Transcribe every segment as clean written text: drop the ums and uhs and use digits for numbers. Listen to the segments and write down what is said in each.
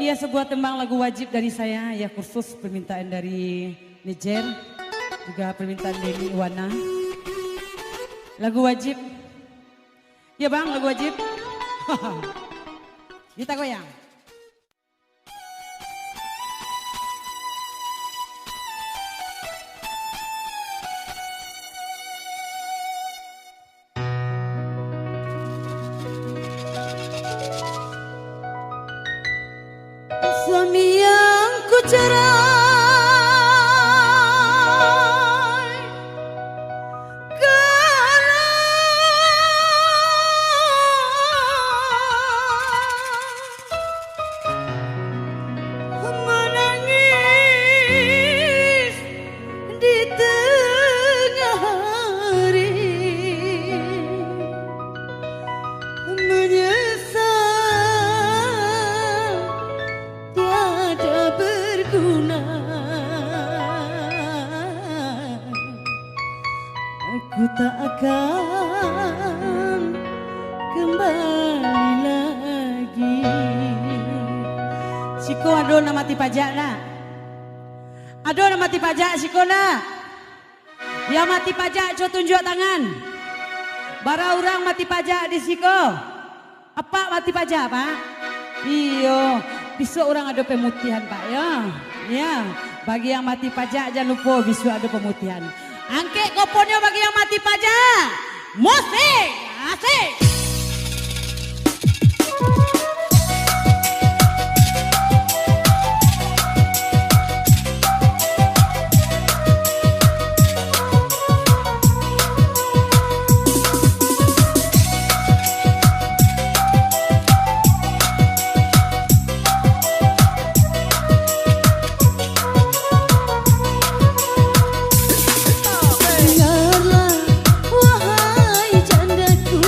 Iya, sebuah tembang lagu wajib dari saya, ya khusus permintaan dari Niger, juga permintaan dari Iwana. Lagu wajib. Ya bang, lagu wajib. Kita goyang. Suami yang ku cerai karena menangis di tengah hari, menyesal tiada berguna. Aku tak akan kembali lagi. Siko ado na mati pajak na. Ado na mati pajak siko na. Ya mati pajak co tunjuk tangan. Bara orang mati pajak di siko. Apa mati pajak pak? Iyo. Besok orang ada pemutihan pak ya. Ya, bagi yang mati pajak jangan lupa besok ada pemutihan. Angkek koponnya bagi yang mati pajak. Musik, asik. Dengarlah wahai jandaku,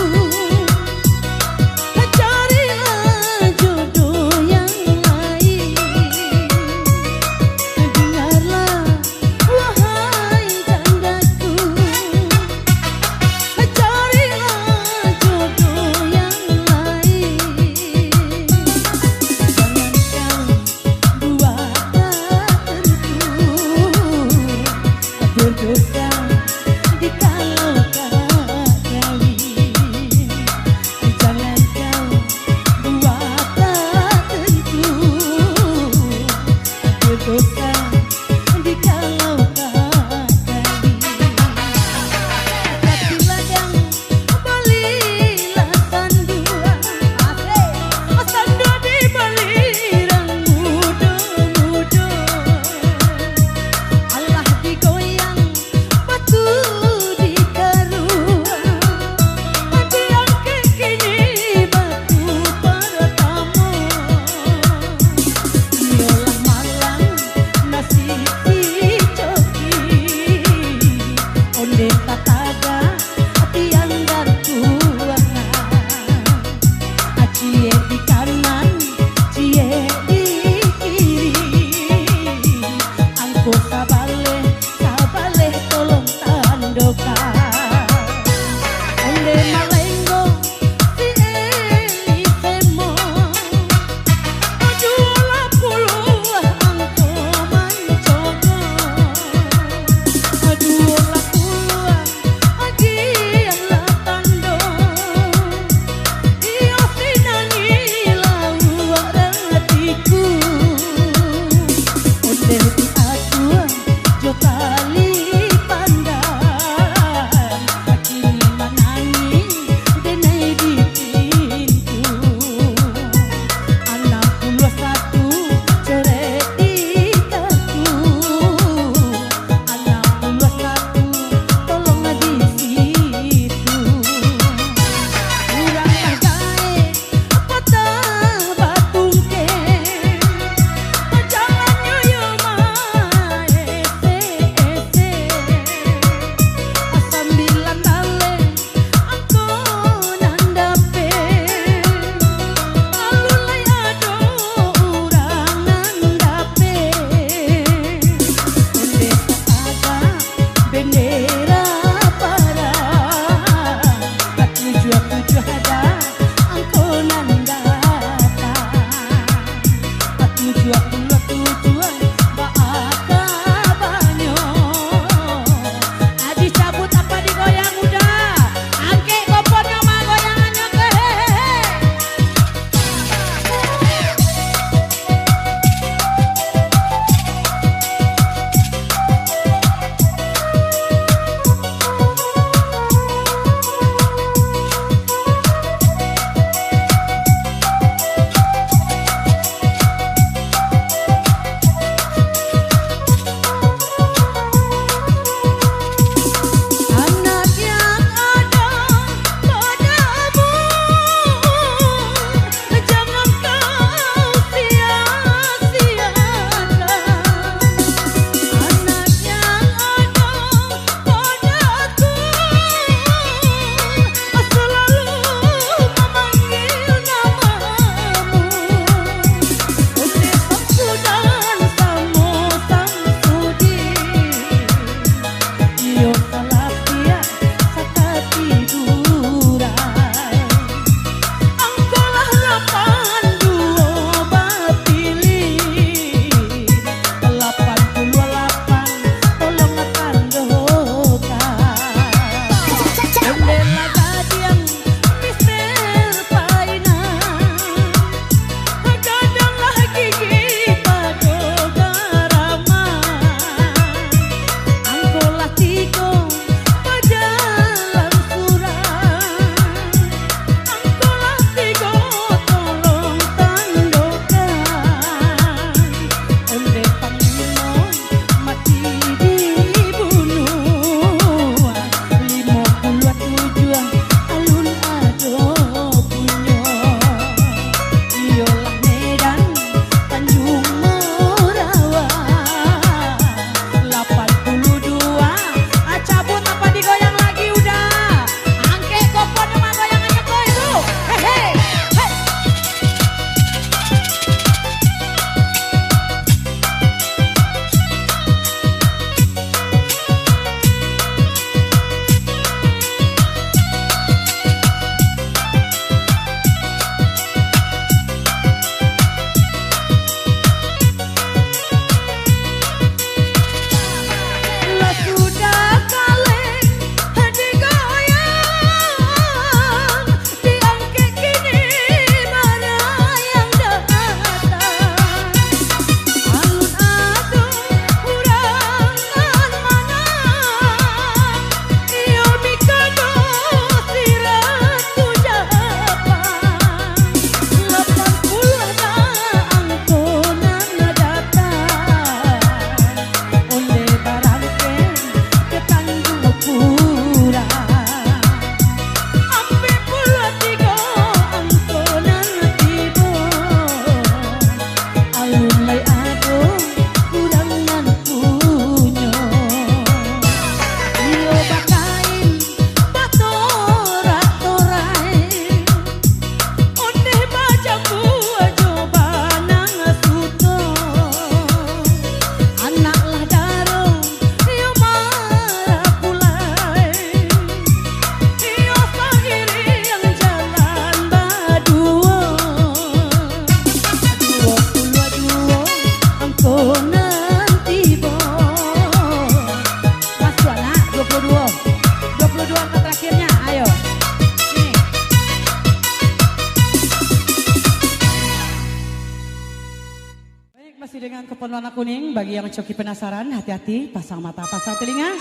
dengan kepon warna kuning. Bagi yang coki penasaran, hati-hati, pasang mata, pasang telinga.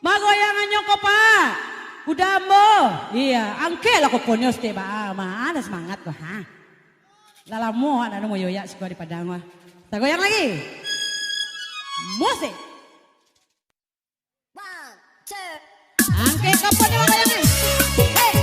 Magoyangan nyoko pak, udambo. Iya, angkel aku ponyos deh ba, mana semangat kok ha. Lalamu ada mau yoya sih di padang mah. Tak goyang lagi. Musik. Angkel kaponnya goyangnya. Hey.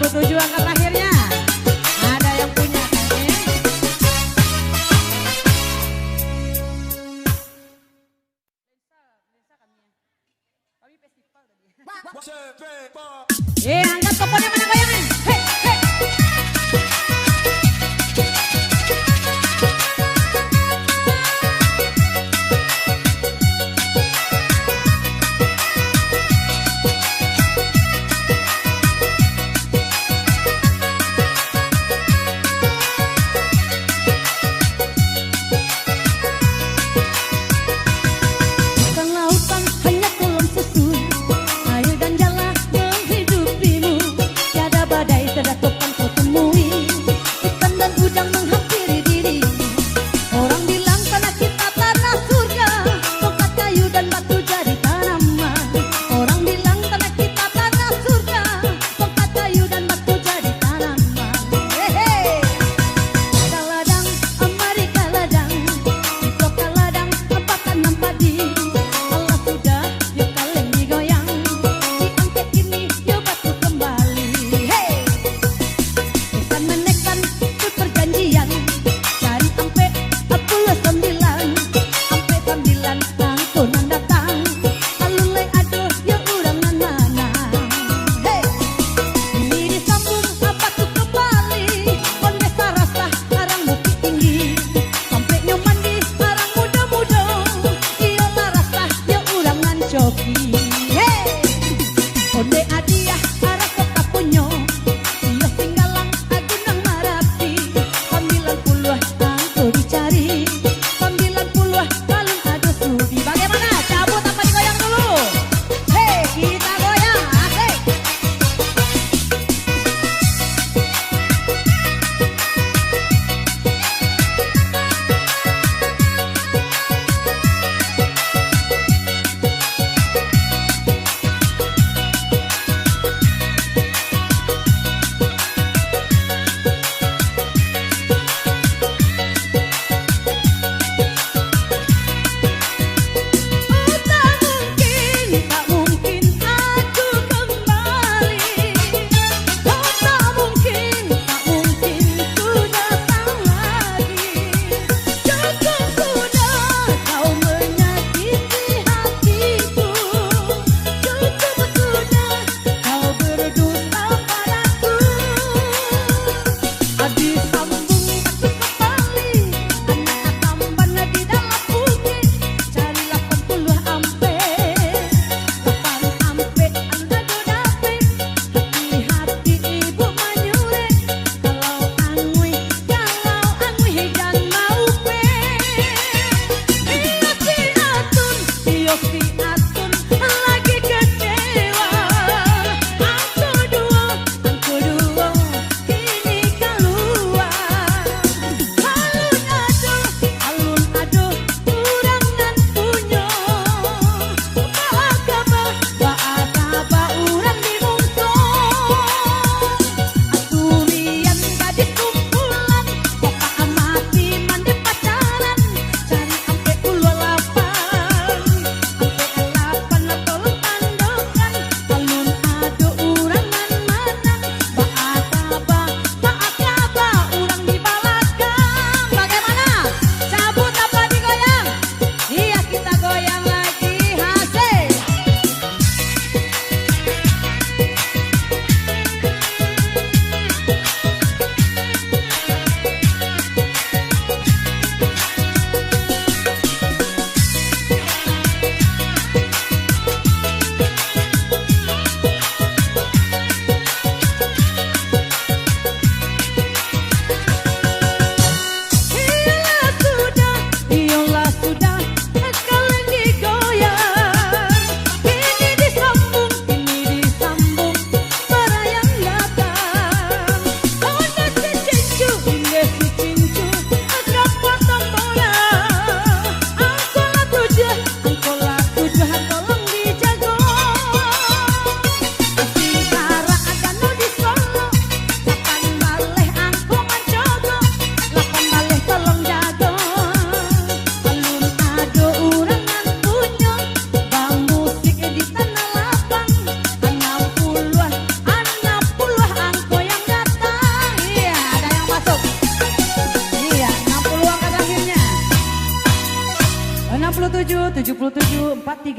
Aku tuju angka terakhirnya. Ada yang punya kan ya? Angkat tokonya mana goyangan? Hei, hei. Lautan hanya kolam susu, air dan jala menghidupimu.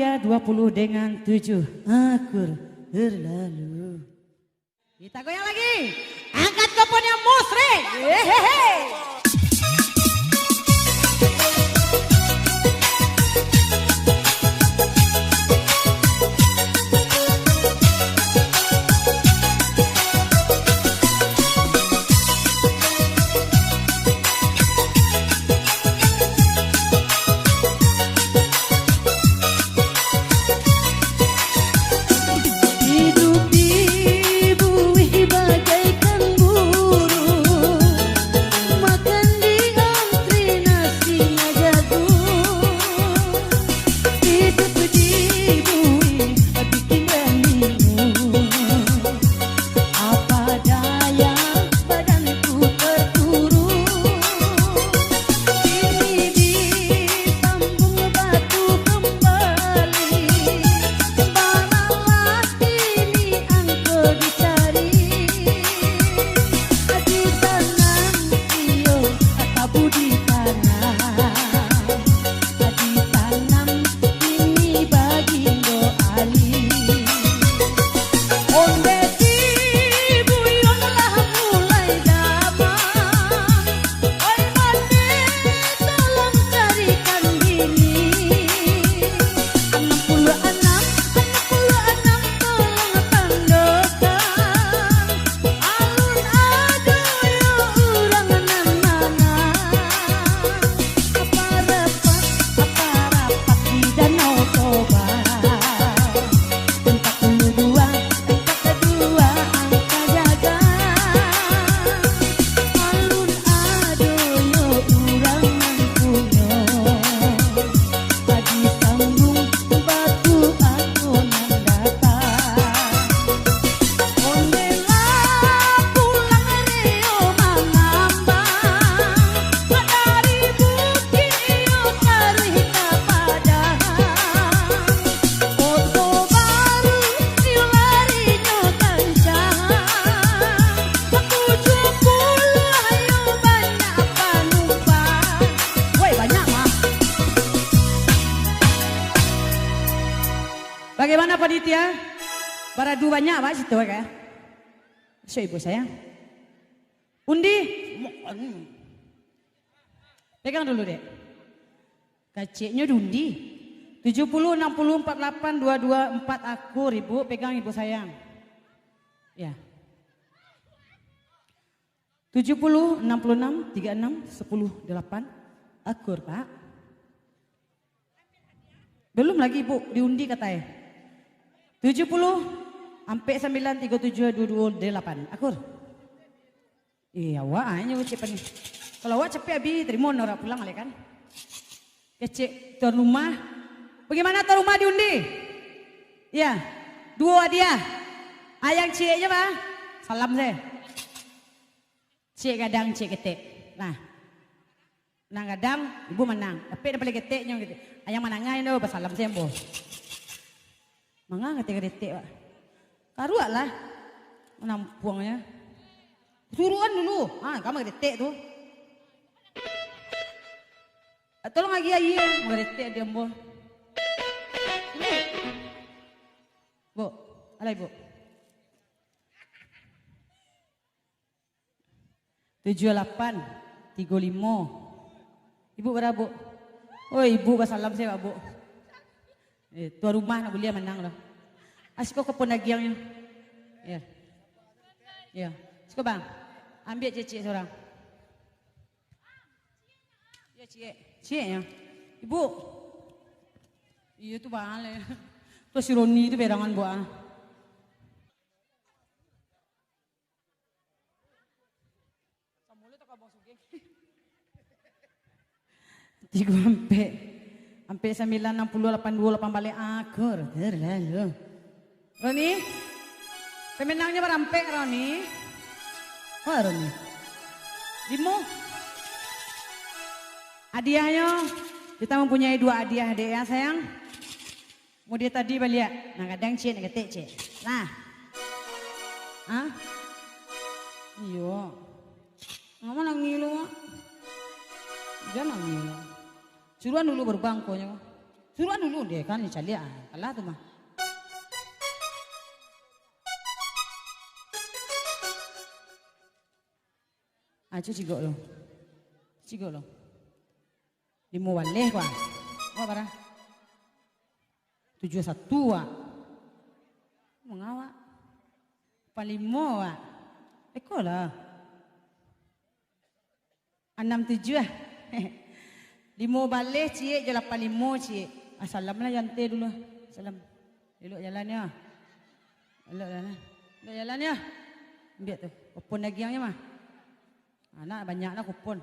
3, 20 dengan 7. Akur berlalu. Kita goyang lagi. Angkat koponnya musrik. Hehehe. Bagaimana panitia? Baradu banyak pak situ ya? So ibu saya. Undi. Pegang dulu deh. Kaciknya undi. 70, 60, 48, 22, 4 akur ibu. Pegang ibu sayang. Ya. 70, 66, 36, 10, 8 akur pak. Belum lagi ibu diundi katanya. 70 sampai 9, 37, 22, 8 akur. Iya wah hanya cepat nih. Kalau wah cepet abi terima orang pulang oleh kan. Kecik tuan rumah. Bagaimana tuan rumah diundi? Ya, dua dia. Ayang ciknya pak. Salam saya. Cik gadang cik ketik. Nah gadang ibu menang. Tapi dapat ketiknya gitu. Ayang menangnya itu salam saya bos. Mangga ngetik detik pak. Karuak lah. Menampuangnya. Suruhan dulu. Kamu detik tuh. Tolong lagi aja. Mau detik dia mbok. Bu. Alay bu. 78, 35. Ibu berapa bu? Oh ibu salam saya pak bu. Tuan rumah nak boleh menang lah. Asiko ke penagiangnya. Ya. Ya. Asiko bang. Ambil cik seorang. Ya cik. Ciknya. Ibu. Iya tu bang. Tu si Roni tu berangan buat. Tiga sampai 9, 60, 82, 8 balik akur. Terlalu. Roni. Pemenangnya berampek Roni. Oh Roni. Dimu. Hadiahnya. Kita mempunyai 2 hadiah adik ya sayang. Mau dia tadi balik. Nah kadang cik, nak ketik cik. Nah. Hah? Iya. Ngapa nak ngilu? Jangan ngilu. Suruhan dulu berbangkonya. Suruh dulu deh kan cari kalah tuh mah. Acu cigok lo. Cigok lo. Limo waleh kwa. Wah para. 71 wak. Mengawak. Palimo wak. Eko lah. 67 ah. Limo baleh cie je 85 cie. Salam lah jante dulu. Salam. Elok jalannya. Elok jalan. Elok jalannya. Ambil tu. Kupon dagingnya mah. Anak banyak lah kupon.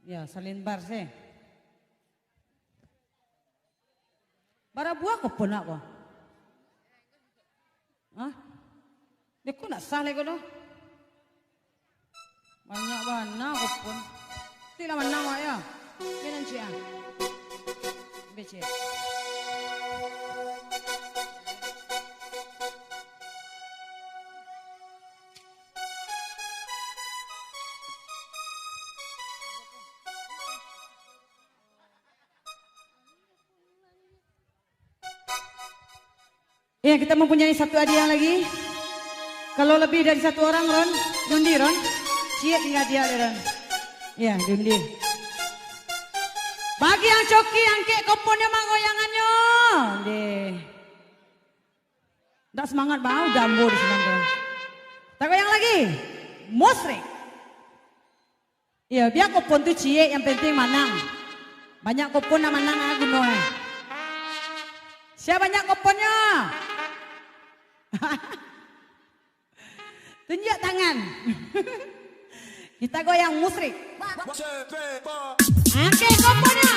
Ya salin bar sih. Bara buah kupon nak kau. Hah? Dia kau nak salah kau tu? Banyak mana kupon. Tidak mana awak ya. Ini nanti ah. Baca. Ya kita mempunyai satu hadiah lagi. Kalau lebih dari satu orang Ron, dundi Ron. Siap hadiah Ron. Ya dundi. Bagi yang coki yang kek komponnya mang goyangannya. Deh. Nggak semangat bau jambu di sana tuh. Tak goyang lagi. Musrik. Ya biar kopon tuh cie yang penting manang. Banyak kopon yang manang aku noy. Siapa banyak koponnya? Tunjuk tangan. Kita goyang musrik. Oke, komponnya.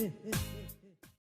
Hey.